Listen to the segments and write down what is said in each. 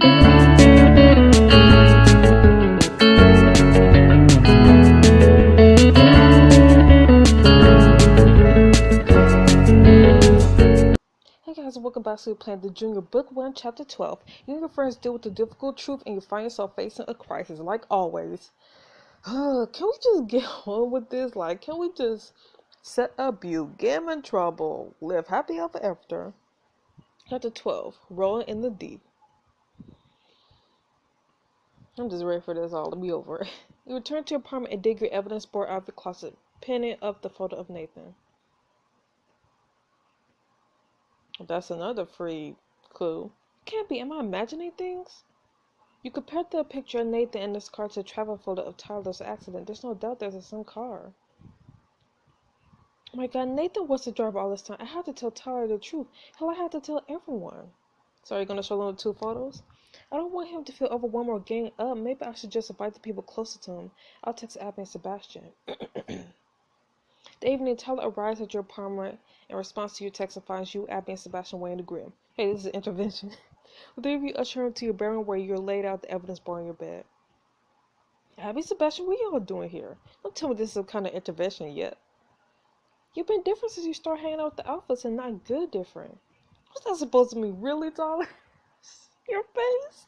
Hey guys, welcome back to Plan the Junior Book 1, Chapter 12. You and your friends deal with the difficult truth and you find yourself facing a crisis, like always. Can we just get on with this? Like, can we just set up you, get him in trouble, live happy ever after? Chapter 12, Rolling in the Deep. I'm just ready for this all to be over. You return to your apartment and dig your evidence board out of the closet, pinning up the photo of Nathan. That's another free clue. Can't be, am I imagining things? You compared the picture of Nathan in this car to a travel photo of Tyler's accident. There's no doubt there's the same car. Oh my god, Nathan was the driver all this time. I had to tell Tyler the truth. Hell, I had to tell everyone. So are you going to show them the two photos? I don't want him to feel overwhelmed or gang up. Maybe I should just invite the people closer to him. I'll text Abby and Sebastian. The evening, Tyler arrives at your apartment in response to your text and finds you, Abby, and Sebastian weighing the grill. Hey, this is an intervention. The three of you usher him to your bedroom where you're laid out the evidence board on your bed. Abby, Sebastian, what y'all doing here? Don't tell me this is some kind of intervention yet. You've been different since you started hanging out with the alphas and not good different. What's that supposed to mean? Really, Tyler? Your face?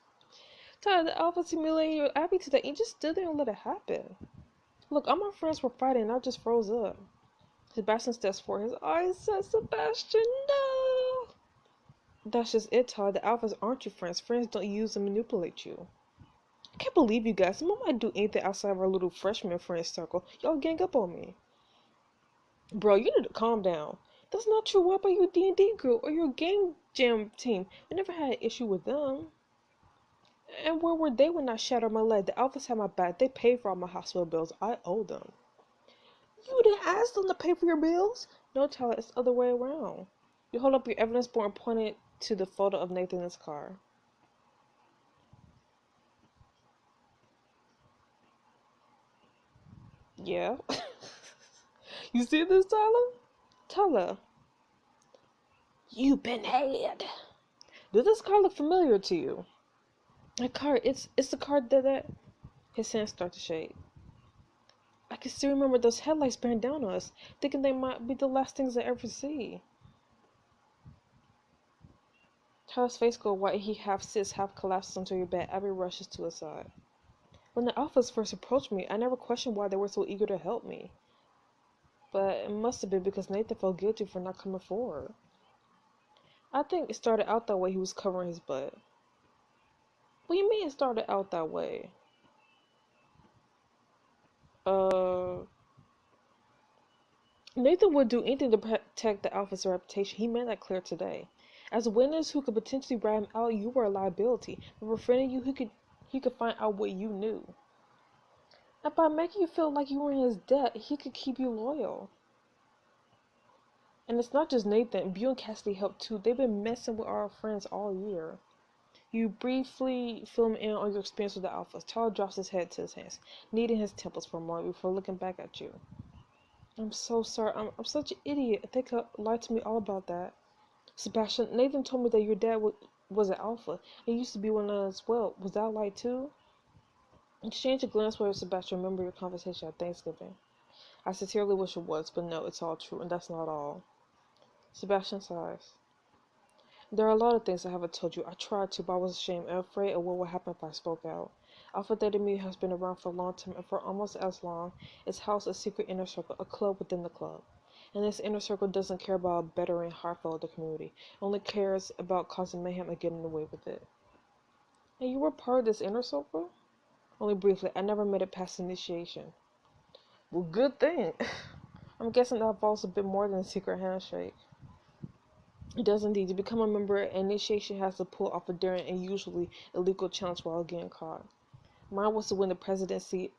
Tyler, the alphas humiliating you, Abby, today. You just stood there and let it happen. Look, all my friends were fighting and I just froze up. Sebastian steps forward. His eyes said, Sebastian, no! That's just it, Todd. The alphas aren't your friends. Friends don't use and manipulate you. I can't believe you guys. The moment I do anything outside of our little freshman friend circle, y'all gang up on me. Bro, you need to calm down. That's not true. What about your D&D group or your game jam team? We never had an issue with them. And where were they when I shattered my leg? The alphas had my back. They paid for all my hospital bills. I owe them. You didn't ask them to pay for your bills? No, Tyler, it's the other way around. You hold up your evidence board and point it to the photo of Nathan's car. Yeah. You see this, Tyler? Tyler. You've been had. Does this car look familiar to you? That car, it's the car that... His hands start to shake. I can still remember those headlights bearing down on us, thinking they might be the last things I ever see. Tyler's face goes white and he half sits, half collapses onto your bed. Abby rushes to his side. When the alphas first approached me, I never questioned why they were so eager to help me. But it must have been because Nathan felt guilty for not coming forward. I think it started out that way. He was covering his butt. What do you mean it started out that way? Nathan would do anything to protect the alpha's reputation. He made that clear today. As a witness who could potentially rat him out, you were a liability. But befriending you, he could find out what you knew. And by making you feel like you were in his debt, he could keep you loyal. And it's not just Nathan. Bu and Cassidy helped too. They've been messing with our friends all year. You briefly fill him in on your experience with the alphas. Tyler drops his head to his hands, kneading his temples for a moment before looking back at you. I'm so sorry. I'm such an idiot. I think lied to me all about that. Sebastian, Nathan told me that your dad was an alpha. He used to be one as well. Was that lie too? Exchange a glance with Sebastian. Remember your conversation at Thanksgiving. I sincerely wish it was, but no, it's all true, and that's not all. Sebastian sighs. There are a lot of things I haven't told you. I tried to, but I was ashamed and afraid of what would happen if I spoke out. Alpha Theta Mu has been around for a long time, and for almost as long, it's housed a secret inner circle, a club within the club. And this inner circle doesn't care about bettering Hartfeld or the community. It only cares about causing mayhem and getting away with it. And you were part of this inner circle? Only briefly. I never made it past initiation. Well, good thing. I'm guessing that involves a bit more than a secret handshake. It does indeed. To become a member, initiation has to pull off a daring and usually illegal challenge while getting caught. Mine was to win the presidency.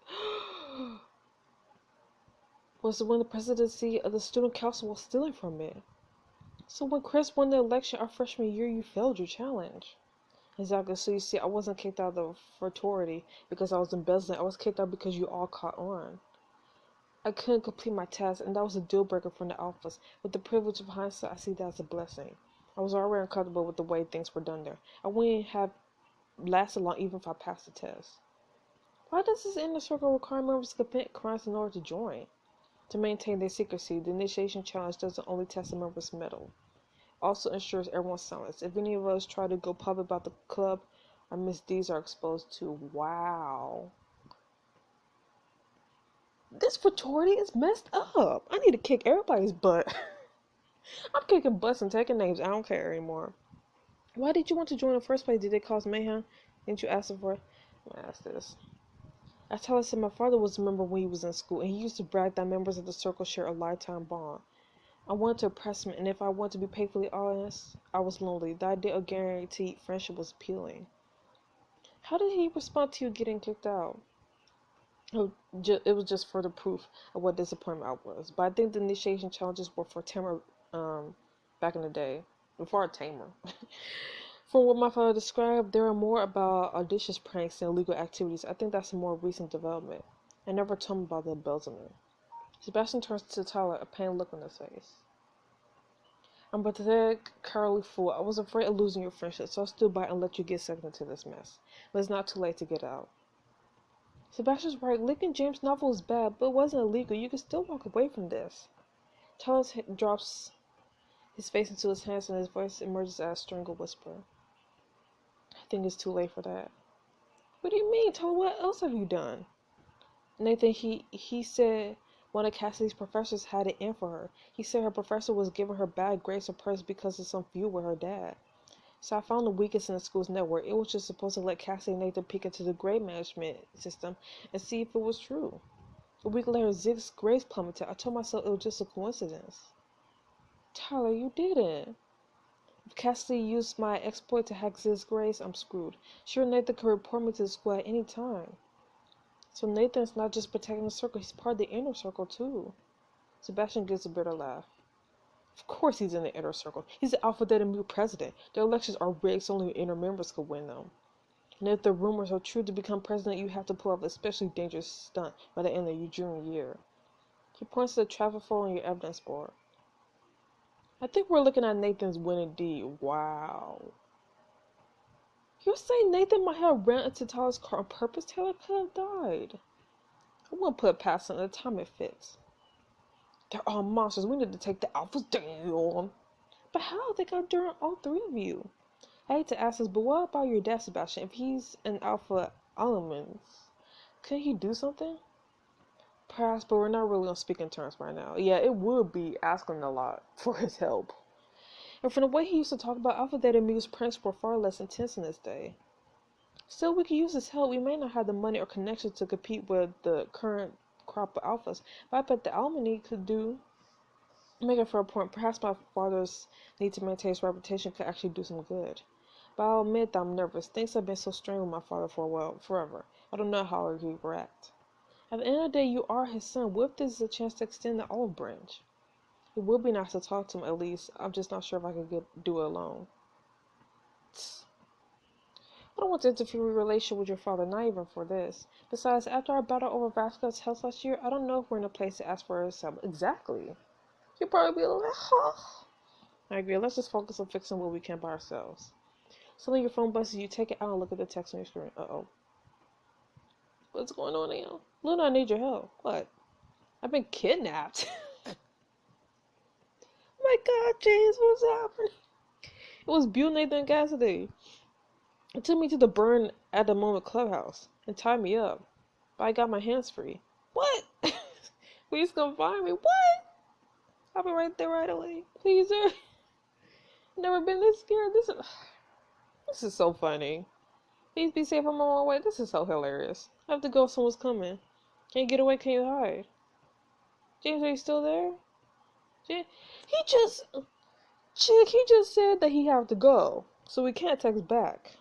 Was to win the presidency of the student council while stealing from it. So when Chris won the election our freshman year, you failed your challenge. Exactly. So you see, I wasn't kicked out of the fraternity because I was embezzling. I was kicked out because you all caught on. I couldn't complete my task, and that was a deal breaker from the alphas. With the privilege of hindsight, I see that as a blessing. I was already uncomfortable with the way things were done there. I wouldn't have last long even if I pass the test. Why does this inner circle require members to commit crimes in order to join? To maintain their secrecy, the initiation challenge doesn't only test a member's mettle, also ensures everyone's silence. If any of us try to go public about the club, our misdeeds are exposed to. Wow. This fraternity is messed up. I need to kick everybody's butt. I'm kicking butts and taking names. I don't care anymore. Why did you want to join in the first place? Did it cause mayhem? Didn't you ask them for it? I'm gonna ask this. I tell her, said my father was a member when he was in school, and he used to brag that members of the circle share a lifetime bond. I wanted to impress him, and if I wanted to be painfully honest, I was lonely. The idea of guaranteed friendship was appealing. How did he respond to you getting kicked out? It was just further proof of what disappointment I was. But I think the initiation challenges were for tamer back in the day, before a tamer. From what my father described, there are more about audacious pranks than illegal activities. I think that's a more recent development. I never told him about the embezzlement. Sebastian turns to Tyler, a pained look on his face. I'm a pathetic, cowardly fool. I was afraid of losing your friendship, so I stood by and let you get sucked into this mess. But it's not too late to get out. Sebastian's right. Licking James' novel is bad, but it wasn't illegal. You can still walk away from this. Tyler drops his face into his hands and his voice emerges as a strangled whisper. I think it's too late for that. What do you mean? Tyler, what else have you done? Nathan, he said one of Cassidy's professors had it in for her. He said her professor was giving her bad grades or praise because of some feud with her dad. So I found the weakest in the school's network. It was just supposed to let Cassidy and Nathan peek into the grade management system and see if it was true. A week later, Zig's grades plummeted. I told myself it was just a coincidence. Tyler, you didn't. If Cassidy used my exploit to hack Zig's grades, I'm screwed. Sure, Nathan could report me to the school at any time. So Nathan's not just protecting the circle, he's part of the inner circle too. Sebastian gives a bitter laugh. Of course he's in the inner circle. He's the Alpha Theta Mu president. The elections are rigged so only inner members could win them. And if the rumors are true, to become president, you have to pull off an especially dangerous stunt by the end of your junior year. He points to the traffic flow on your evidence board. I think we're looking at Nathan's winning deed. Wow. You're saying Nathan might have ran into Tyler's car on purpose? Taylor could have died. I won't put it past him at the time it fits. They're all monsters. We need to take the alphas down. But how? They got during all three of you. I hate to ask this, but what about your dad, Sebastian? If he's an alpha element, could he do something? Perhaps, but we're not really on speaking terms right now. Yeah, it would be asking a lot for his help. And from the way he used to talk about Alpha Theta Mu's pranks were far less intense in this day. Still, we could use his help. We may not have the money or connections to compete with the current crop of alphas, but I bet the alumni could make it for a point. Perhaps my father's need to maintain his reputation could actually do some good. But I'll admit that I'm nervous. Things have been so strained with my father forever. I don't know how he will react. At the end of the day, you are his son. What if this is a chance to extend the olive branch? It would be nice to talk to him at least. I'm just not sure if I could do it alone. I don't want to interfere with your relationship with your father, not even for this. Besides, after our battle over Vasquez's health last year, I don't know if we're in a place to ask for his help. Exactly. You'll probably be like, huh. I agree. Let's just focus on fixing what we can by ourselves. Suddenly your phone buzzes, you take it out and look at the text on your screen. Uh-oh. What's going on now? Luna, I need your help. What? I've been kidnapped. My God, James, what's happening? It was Buell, Nathan, and Cassidy. It took me to the burn at the moment clubhouse and tied me up. But I got my hands free. What? Please come find me. What? I'll be right there right away. Please, sir. Never been this scared. This is so funny. Please be safe. I'm on my way. This is so hilarious. I have to go. Someone's coming. Can't get away. Can you hide? James, are you still there? He just said that he have to go, so we can't text back.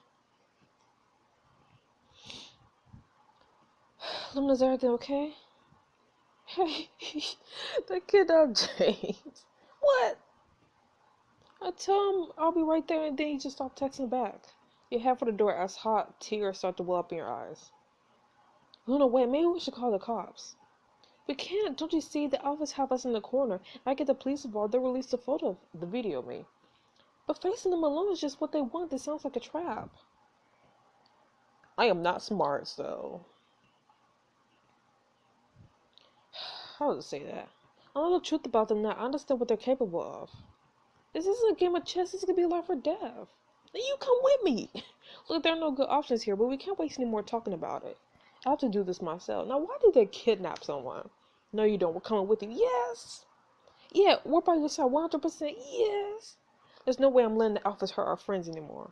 Luna, is everything okay? Hey, that kid out James. What? I tell him I'll be right there, and then he just stopped texting back. You head for the door as hot tears start to well up in your eyes. Luna, wait, maybe we should call the cops. We can't. Don't you see? The office have us in the corner. I get the police involved. They'll release the photo, the video of me. But facing them alone is just what they want. This sounds like a trap. I am not smart, so how to say that? I know the truth about them now. I understand what they're capable of. This isn't a game of chess. This is gonna be life or death. You come with me. Look, there are no good options here, but we can't waste any more talking about it. I have to do this myself. Now, why did they kidnap someone? No, you don't. We're coming with you. Yes. Yeah, we're by your side. 100%. Yes. There's no way I'm letting the Alphas hurt our friends anymore.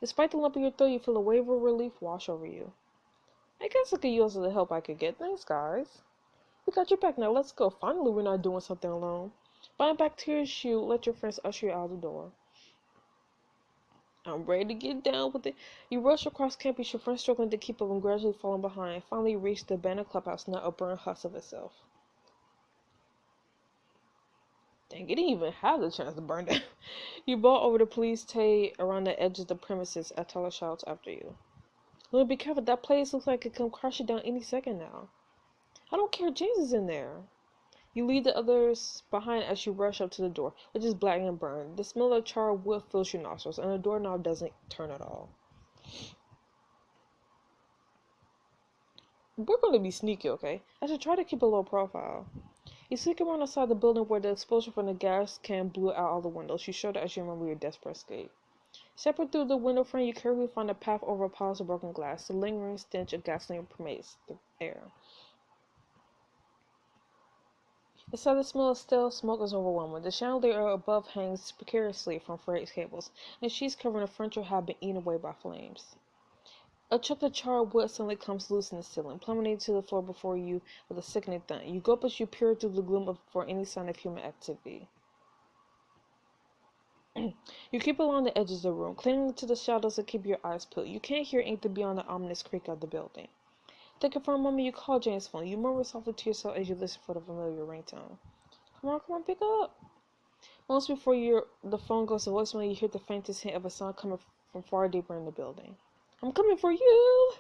Despite the lump in your throat, you feel a wave of relief wash over you. I guess I could use the help I could get. Thanks, guys. We got your back now. Let's go. Finally, we're not doing something alone. Bind back to your shoe. Let your friends usher you out the door. I'm ready to get down with it. You rush across campus, your friends struggling to keep up and gradually falling behind. Finally, you reach the abandoned clubhouse, not a burned husk of itself. Dang, it didn't even have the chance to burn down. You bolt over the police tape around the edge of the premises as Tyler shouts after you. Lord, be careful. That place looks like it can crush you down any second now. I don't care. James is in there. You leave the others behind as you rush up to the door, which is black and burned. The smell of charred wood fills your nostrils, and the doorknob doesn't turn at all. We're going to be sneaky, okay? I should try to keep a low profile. You sneak around outside the building where the explosion from the gas can blew out all the windows. You shudder as you remember your desperate escape. Separate through the window frame, you carefully find a path over piles of broken glass. The lingering stench of gasoline permeates the air. The sudden smell of stale smoke is overwhelming. The chandelier above hangs precariously from frayed cables, and sheets covering the furniture have been eaten away by flames. A chunk of charred wood suddenly comes loose in the ceiling, plummeting to the floor before you with a sickening thud. You gulp as you peer through the gloom for any sign of human activity. You creep along the edges of the room, clinging to the shadows to keep your eyes peeled. You can't hear anything beyond the ominous creak of the building. Thinking for a moment, you call James' phone. You murmur softly to yourself as you listen for the familiar ringtone. Come on, pick up. Moments before the phone goes to voicemail, you hear the faintest hint of a sound coming from far deeper in the building. I'm coming for you!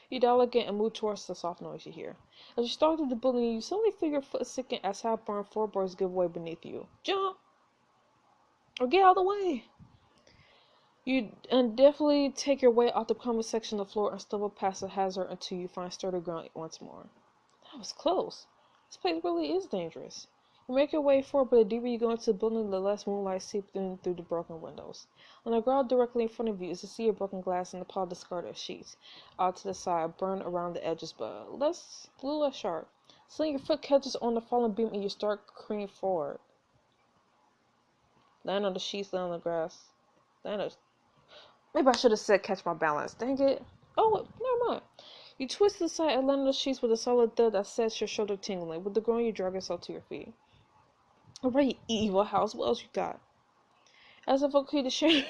You dial again and move towards the soft noise you hear. As you start through the building, you suddenly feel your foot sinking as half-burned floorboards give way beneath you. Jump! Or get out of the way! You definitely take your way off the common section of the floor and stumble past the hazard until you find sturdy ground once more. That was close. This place really is dangerous. You make your way forward, but the deeper you go into the building, the less moonlight seeps in through the broken windows. On the ground directly in front of you is a sea of broken glass and a pile of discarded sheets. Out to the side, burned around the edges, but a little less sharp. Suddenly your foot catches on the fallen beam and you start careening forward. Land on the sheets, land on the grass. Maybe I should have said catch my balance. Dang it. Oh, never mind. You twist to the side and land on the sheets with a solid thud that sets your shoulder tingling. With the groan, you drag yourself to your feet. Alright, evil house. What else you got? As if okay to share.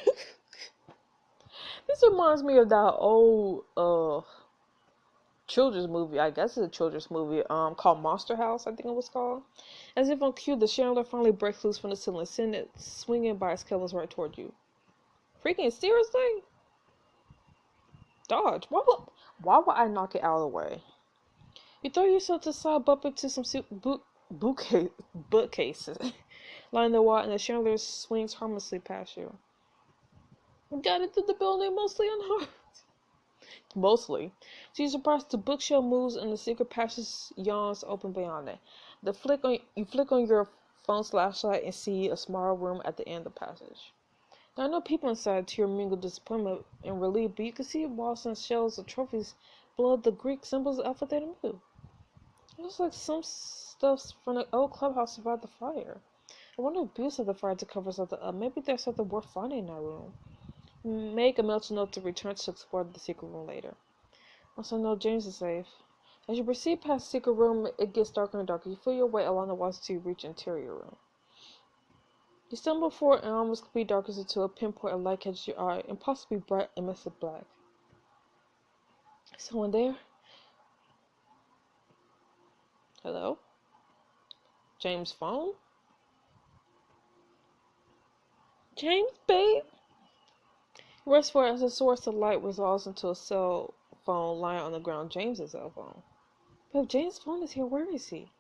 This reminds me of that old children's movie. I guess it's a children's movie. Called Monster House. I think it was called. As if on cue, the chandelier finally breaks loose from the ceiling, sending it swinging by its cables right toward you. Freaking seriously? Dodge. Why would I knock it out of the way? You throw yourself to the side, bump into some bookcases lying the wall, and the chandelier swings harmlessly past you. You got into the building mostly unharmed. Mostly. So you're surprised the bookshelf moves and the secret passage yawns open beyond it. You flick on your phone's flashlight and see a small room at the end of the passage. There are no people inside to your mingled disappointment and relief, but you can see walls and shelves of trophies below the Greek symbols of alphabet and blue. It looks like some stuff from the old clubhouse survived the fire. I wonder if Bill set the fire to cover something up. Maybe there's something worth finding in that room. Make a mental note to return to explore the secret room later. Also, know James is safe. As you proceed past the secret room, it gets darker and darker. You feel your way along the walls until you reach the interior room. You stumble forward and almost complete darkness until a pinpoint of light catches your eye, impossibly bright and immersive black. Someone there? Hello? James' phone? James, babe? Rest for it as the source of light resolves into a cell phone lying on the ground. James' cell phone. But if James' phone is here, where is he?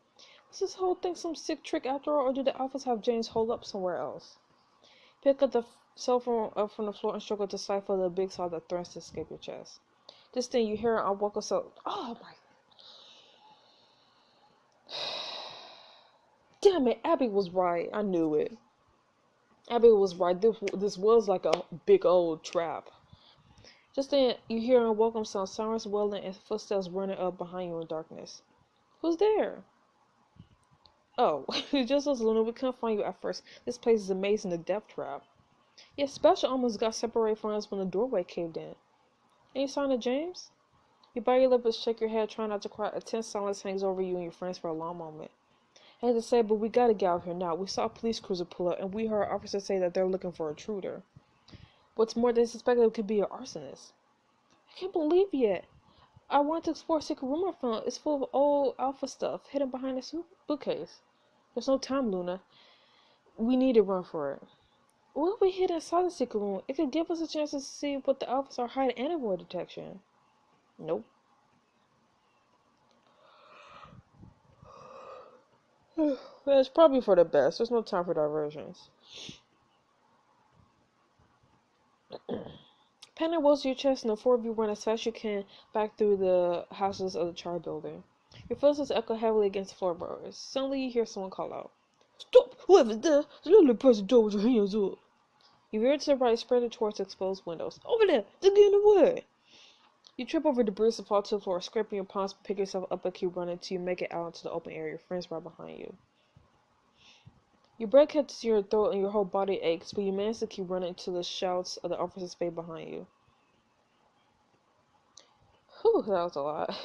Was this whole thing some sick trick after all, or do the Alphas have James hold up somewhere else? Pick up the cell phone up from the floor and struggle to decipher the big saw that threatens to escape your chest. Just then you hear an unwelcome sound. Oh my. Damn it, Abby was right. I knew it. Abby was right. This was like a big old trap. Just then you hear an unwelcome sound, sirens wailing, and footsteps running up behind you in darkness. Who's there? Oh, just as Luna, we couldn't find you at first. This place is amazing, the death trap. Yeah, Special almost got separated from us when the doorway caved in. Any sign of James? You bite your lip and shake your head, trying not to cry. A tense silence hangs over you and your friends for a long moment. I hate to say, but we gotta get out of here now. We saw a police cruiser pull up, and we heard officers say that they're looking for an intruder. What's more, they suspect it could be an arsonist. I can't believe it. I want to explore a secret room I found. It's full of old alpha stuff, hidden behind this bookcase. There's no time, Luna. We need to run for it. What if we hid inside the secret room? It could give us a chance to see what the alphas are hiding and avoid detection. Nope. It's probably for the best. There's no time for diversions. Panic rolls to your chest, and the four of you run as fast as you can back through the houses of the charred building. Your footsteps echo heavily against the floorboards. Suddenly, you hear someone call out, "Stop! Whoever's there! The little press the door with your hands up!" You veer to the right, spreading towards exposed windows. Over there! They're getting away! You trip over debris and fall to the floor, scraping your palms, pick yourself up and keep running until you make it out into the open area. Your friends right behind you. Your breath catches your throat and your whole body aches, but you manage to keep running until the shouts of the officers fade behind you. Whew, that was a lot.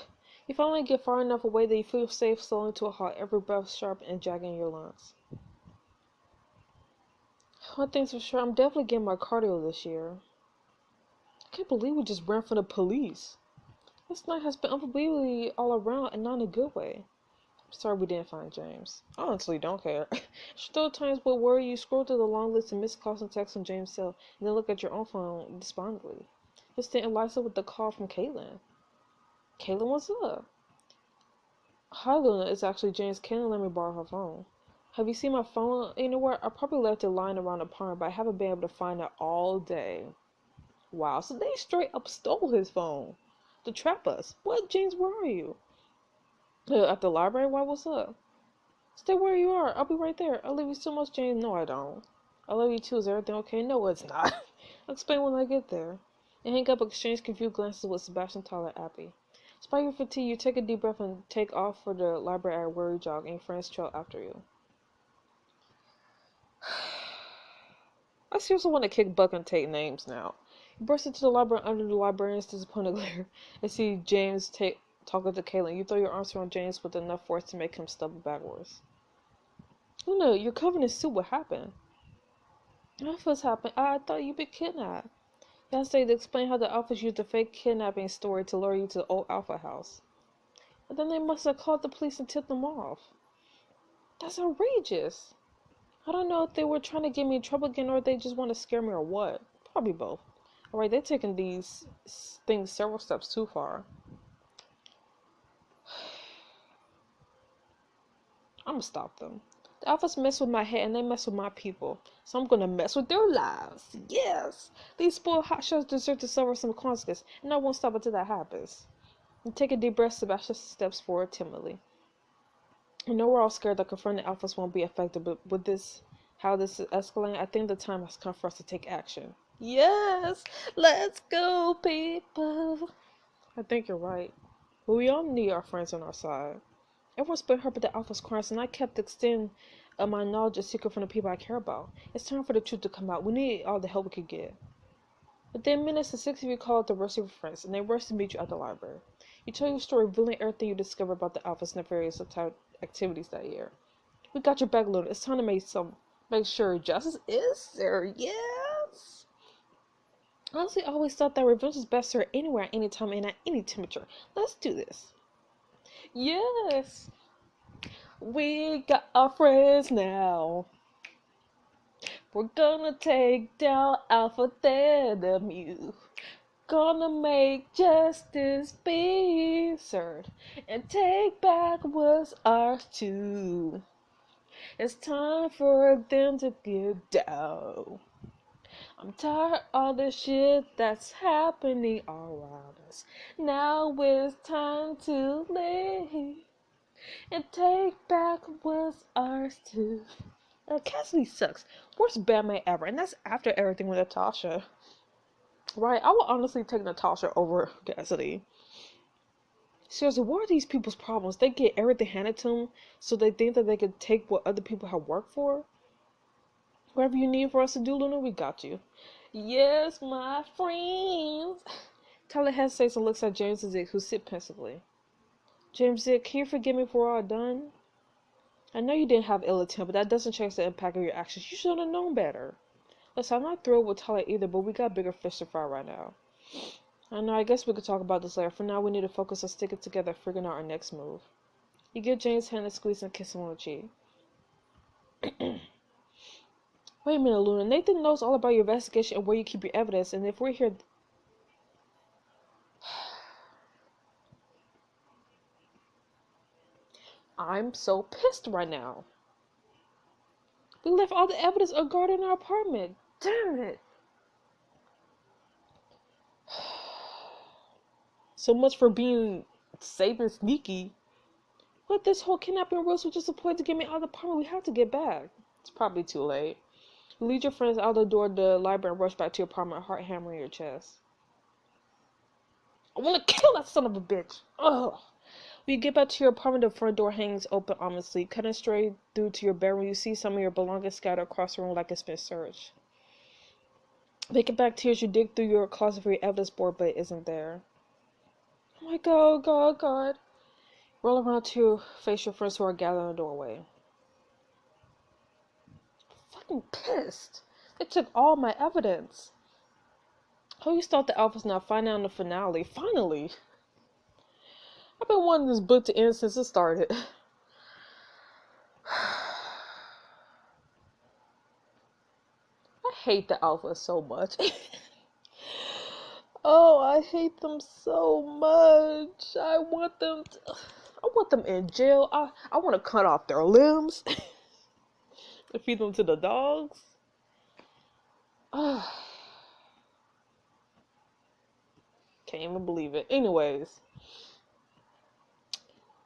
You finally get far enough away that you feel safe, slowing to a halt, every breath sharp and jagged in your lungs. One thing's for sure, I'm definitely getting my cardio this year. I can't believe we just ran from the police. This night has been unbelievably all around and not in a good way. I'm sorry we didn't find James. I honestly don't care. Still times what worry you scroll through the long list of missed calls and texts from James' cell, and then look at your own phone despondently. Just then it lights up with the call from Kaitlyn. Kaitlyn, what's up? Hi Luna, it's actually James. Kaitlyn let me borrow her phone. Have you seen my phone anywhere? I probably left it lying around the apartment, but I haven't been able to find it all day. Wow, so they straight up stole his phone to trap us. What, James, where are you? At the library? Why, what's up? Stay where you are. I'll be right there. I love you so much, James. No, I don't. I love you too. Is everything okay? No, it's not. I'll explain when I get there. And hang up, exchange confused glances with Sebastian, Tyler, and Appy. Despite your fatigue, you take a deep breath and take off for the library at a worry jog, and your friends trail after you. I seriously want to kick Buck and take names now. You burst into the library under the librarian's disappointed glare and see James talking to Kaitlyn. You throw your arms around James with enough force to make him stumble backwards. Luna, you're covered in soup. What happened? What's happened? I thought you'd been kidnapped. Yesterday, they explained how the Alphas used a fake kidnapping story to lure you to the old Alpha house. And then they must have called the police and tipped them off. That's outrageous. I don't know if they were trying to get me in trouble again or if they just want to scare me or what. Probably both. Alright, they're taking these things several steps too far. I'm gonna stop them. The Alphas mess with my head and they mess with my people. So I'm gonna mess with their lives. Yes! These spoiled hotshots deserve to suffer some consequences, and I won't stop until that happens. And take a deep breath, Sebastian steps forward timidly. I know we're all scared that confronting the Alphas won't be effective, but with this, how this is escalating, I think the time has come for us to take action. Yes! Let's go, people! I think you're right. But we all need our friends on our side. Everyone's been hurt by the Alpha's crimes, and I kept extending my knowledge and secret from the people I care about. It's time for the truth to come out. We need all the help we could get. Within minutes, the six of you call up the rest of your friends, and they rush to meet you at the library. You tell your story, revealing everything you discovered about the Alpha's nefarious activities that year. We got your back, Luna. It's time to make sure justice is served. Yes! Honestly, I always thought that revenge is best served anywhere, at any time, and at any temperature. Let's do this. Yes! We got our friends now. We're gonna take down Alpha Thetamu. Gonna make justice be served and take back what's ours too. It's time for them to get down. I'm tired of all the shit that's happening all around us. Now it's time to leave and take back what's ours too. Cassidy sucks. Worst Batman ever, and that's after everything with Natasha. Right, I would honestly take Natasha over Cassidy. Seriously, what are these people's problems? They get everything handed to them, so they think that they can take what other people have worked for? Whatever you need for us to do, Luna, we got you. Yes, my friends. Tyler hesitates and looks at James and Zeke, who sit pensively. James, Zeke, can you forgive me for all I've done? I know you didn't have ill intent, but that doesn't change the impact of your actions. You should have known better. Listen, I'm not thrilled with Tyler either, but we got bigger fish to fry right now. I know, I guess we could talk about this later. For now, we need to focus on sticking together, figuring out our next move. You give James' hand a squeeze and kiss him on the cheek. Wait a minute, Luna. Nathan knows all about your investigation and where you keep your evidence, and if we're here... I'm so pissed right now. We left all the evidence unguarded in our apartment. Damn it. So much for being safe and sneaky. But this whole kidnapping rules was just a point to get me out of the apartment. We have to get back. It's probably too late. You lead your friends out the door to the library and rush back to your apartment, heart hammering your chest. I want to kill that son of a bitch. Ugh. When you get back to your apartment, the front door hangs open ominously. Cutting straight through to your bedroom, you see some of your belongings scattered across the room like it's been searched. Making back tears, you dig through your closet for your evidence board, but it isn't there. Oh my god, god, god. Roll around to face your friends who are gathered in the doorway. I'm fucking pissed. They took all my evidence. How you start the alphas now? Find out in the finale. Finally. I've been wanting this book to end since it started. I hate the alphas so much. Oh, I hate them so much. I want them in jail. I want to cut off their limbs and feed them to the dogs. Can't even believe it. Anyways.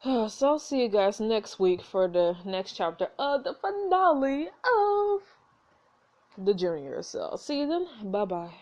So I'll see you guys next week for the next chapter of the finale of the junior. So see you then. Bye bye.